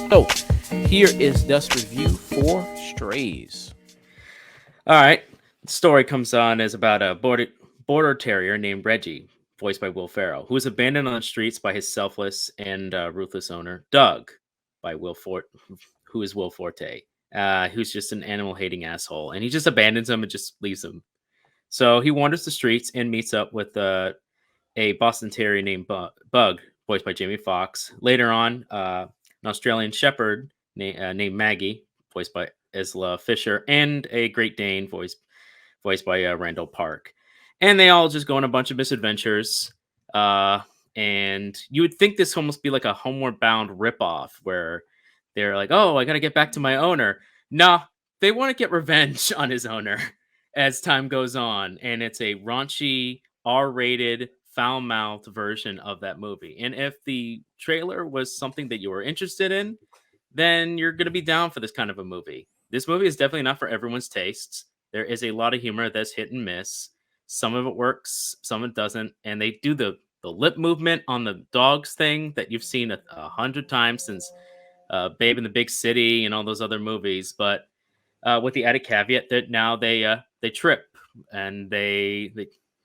So, here is Dusk review for Strays. All right. The story comes on as about a border terrier named Reggie, voiced by Will Ferrell, who is abandoned on the streets by his selfless and ruthless owner, Doug, by who is Will Forte, who's just an animal-hating asshole, and he just abandons him and just leaves him. So he wanders the streets and meets up with a Boston Terrier named Bug, voiced by Jamie Foxx. Later on, an Australian Shepherd named Maggie, voiced by Isla Fisher, and a Great Dane, voiced by Randall Park. And they all just go on a bunch of misadventures. And you would think this almost be like a Homeward Bound ripoff, where they're like, "Oh, I got to get back to my owner." Nah, they want to get revenge on his owner as time goes on, and it's a raunchy, R-rated, foul-mouthed version of that movie. And if the trailer was something that you were interested in, then you're going to be down for this kind of a movie. This movie is definitely not for everyone's tastes. There is a lot of humor that's hit and miss. Some of it works, some of it doesn't, and they do the lip movement on the dogs thing that you've seen 100 times since Babe in the Big City and all those other movies. But with the added caveat that now they trip and they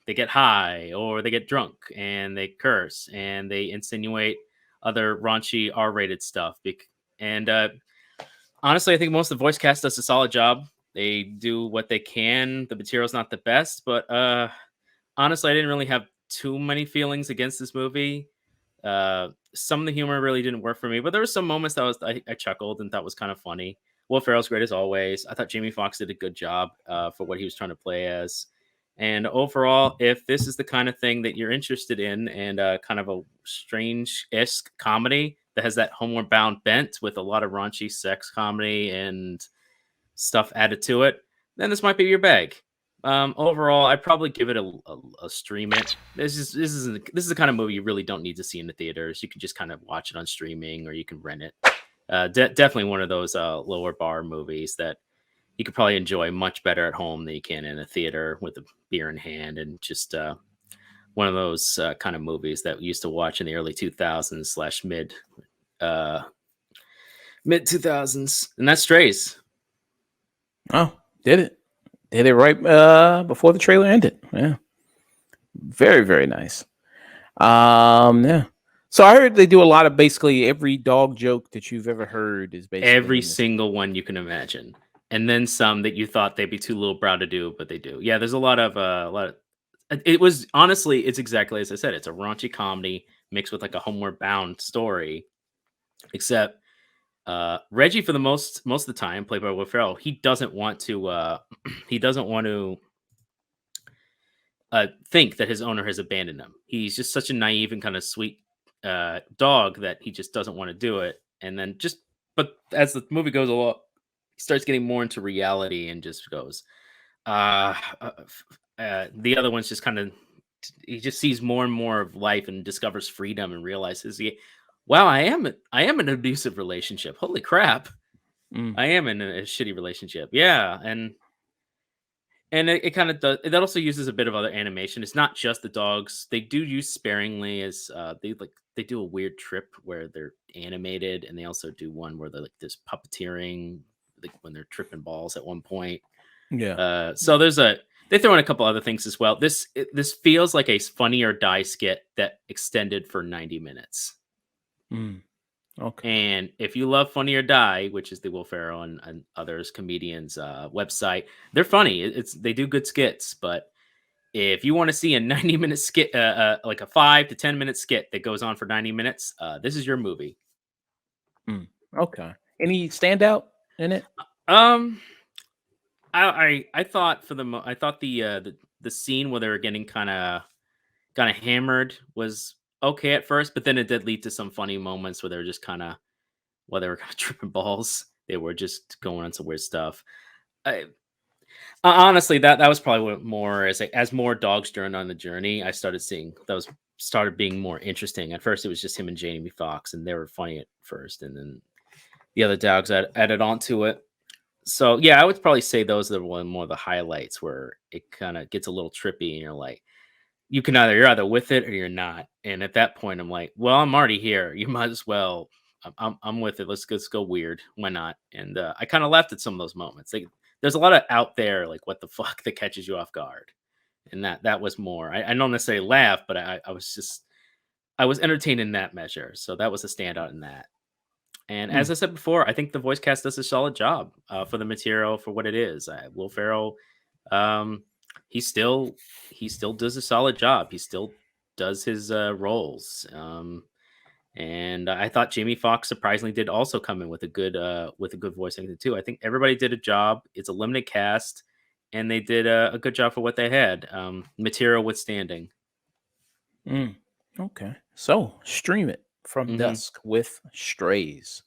get high or they get drunk and they curse and they insinuate other raunchy R-rated stuff. And honestly, I think most of the voice cast does a solid job. They do what they can. The material's not the best, but honestly, I didn't really have too many feelings against this movie. Some of the humor really didn't work for me, but there were some moments that I chuckled and thought was kind of funny. Will Ferrell's great as always. I thought Jamie Foxx did a good job for what he was trying to play as. And overall, if this is the kind of thing that you're interested in and kind of a strange-esque comedy that has that Homeward Bound bent with a lot of raunchy sex comedy and stuff added to it, then this might be your bag. Overall, I'd probably give it a stream it. This is the kind of movie you really don't need to see in the theaters. You can just kind of watch it on streaming or you can rent it. Definitely one of those lower bar movies that you could probably enjoy much better at home than you can in a theater with a beer in hand, and just one of those kind of movies that we used to watch in the early 2000s slash mid 2000s, and that's Strays. Oh, did it right before the trailer ended. Yeah, very, very nice. Yeah. So I heard they do a lot of basically every dog joke that you've ever heard is basically every single one you can imagine, and then some that you thought they'd be too little brow to do, but they do. Yeah, there's a lot of. It was honestly, it's exactly as I said. It's a raunchy comedy mixed with like a Homeward Bound story, except Reggie, for the most of the time, played by Will Ferrell, he doesn't want to. He doesn't want to think that his owner has abandoned him. He's just such a naive and kind of sweet dog that he just doesn't want to do it. And then but as the movie goes along, he starts getting more into reality and just goes. The other one's just kind of, he just sees more and more of life and discovers freedom and realizes, wow, I am in an abusive relationship. Holy crap. I am in a shitty relationship. Yeah. And it kind of does. That also uses a bit of other animation. It's not just the dogs. They do use sparingly as they do a weird trip where they're animated, and they also do one where they're like this puppeteering, like when they're tripping balls at one point. Yeah. So they throw in a couple other things as well. This feels like a Funny or Die skit that extended for 90 minutes. Okay. And if you love Funny or Die, which is the Will Ferrell and others comedians website, they're funny. They do good skits. But if you want to see a 90-minute skit, like a 5 to 10 minute skit that goes on for 90 minutes, this is your movie. Okay. Any standout in it? I thought the scene where they were getting kind of hammered was okay at first, but then it did lead to some funny moments where they were just while they were kind of tripping balls, they were just going on some weird stuff. Honestly, that was probably what more as more dogs journeyed on the journey, I started seeing started being more interesting. At first, it was just him and Jamie Foxx, and they were funny at first, and then the other dogs added on to it. So yeah, I would probably say those are the one more of the highlights where it kind of gets a little trippy, and you're like, you're either with it or you're not. And at that point, I'm like, well, I'm already here. You might as well. I'm with it. Let's go weird. Why not? And I kind of laughed at some of those moments. Like, there's a lot of out there, like what the fuck that catches you off guard, and that was more. I don't necessarily laugh, but I was entertained in that measure. So that was a standout in that. And as Mm, I said before, I think the voice cast does a solid job for the material for what it is. Will Ferrell, um, he still he still does a solid job. He still does his roles. And I thought Jamie Foxx surprisingly did also come in with a good voice acting too. I think everybody did a job. It's a limited cast, and they did a good job for what they had. Material withstanding. mm. Okay. So stream it from Hmm. Dusk with Strays.